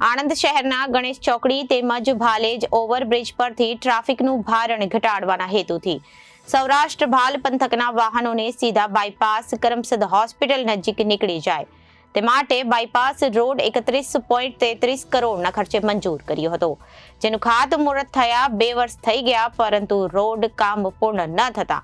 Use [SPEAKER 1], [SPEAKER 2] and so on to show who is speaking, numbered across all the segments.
[SPEAKER 1] આણંદ શહેરના ગણેશ ચોકડી તેમજ ભાલેજ ઓવરબ્રિજ પરથી ટ્રાફિકનું ભારણ ઘટાડવાના હેતુથી સૌરાષ્ટ્ર ભાલ પંથકના વાહનોને સીધા બાયપાસ કરમસદ હોસ્પિટલ નજીક નીકળી જાય તે માટે બાયપાસ રોડ 31.33 કરોડના ખર્ચે મંજૂર કર્યો હતો, જેનું ખાતમુહૂર્ત થયા 2 વર્ષ થઈ ગયા, પરંતુ રોડ કામ પૂર્ણ ન થતા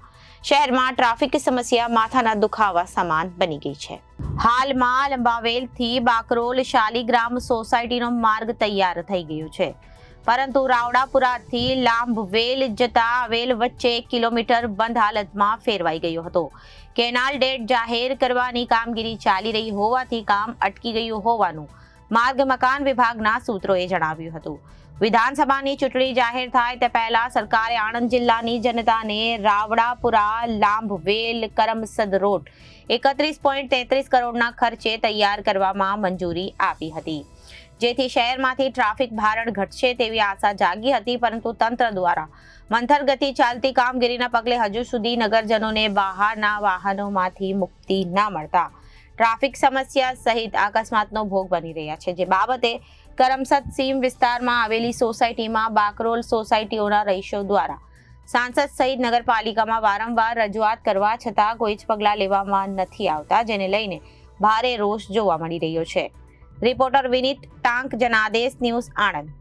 [SPEAKER 1] શહેરમાં ટ્રાફિક સમસ્યા માથાના દુખાવા સમાન બની ગઈ છે. હાલમાં લંબાવેલથી બાકરોલ શાલીગ્રામ સોસાયટીનો માર્ગ તૈયાર થઈ ગયો છે, પરંતુ રાવડાપુરાથી લાંભવેલ જતા આવેલ વચ્ચે 1 કિલોમીટર બંધ હાલતમાં ફેરવાઈ ગયો હતો. કેનાલ ડેટ જાહેર કરવાની કામગીરી ચાલી રહી હોવાથી કામ અટકી ગયું હોવાનું માર્ગ મકાન વિભાગના સૂત્રોએ જણાવ્યું હતું. વિધાનસભાની ચૂંટણી જાહેર થાય તે પહેલા સરકારે આણંદ જિલ્લાની જનતાને રાવડાપુરા લાંભવેલ કરમસદ રોડ 31.33 કરોડના ખર્ચે તૈયાર કરવામાં મંજૂરી આપી હતી, જેથી શહેરમાંથી ટ્રાફિક ભારણ ઘટશે તેવી આશા જાગી હતી. પરંતુ તંત્ર દ્વારા મંથર ગતિ ચાલતી કામગીરીના પગલે હજુ સુધી નગરજનોને બહારના વાહનોમાંથી મુક્તિ ન મળતા ટ્રાફિક સમસ્યા સહિત અકસ્માતનો ભોગ બની રહ્યા છે. જે બાબતે કરમસદ સીમ વિસ્તારમાં આવેલી સોસાયટીમાં બાકરોલ સોસાયટીઓના રહીશો દ્વારા સાંસદ સહિત નગરપાલિકામાં વારંવાર રજૂઆત કરવા છતાં કોઈ જ પગલાં લેવામાં નથી આવતા, જેને લઈને ભારે રોષ જોવા મળી રહ્યો છે. રિપોર્ટર વિનીત ટાંક, જનાદેશ ન્યૂઝ, આણંદ.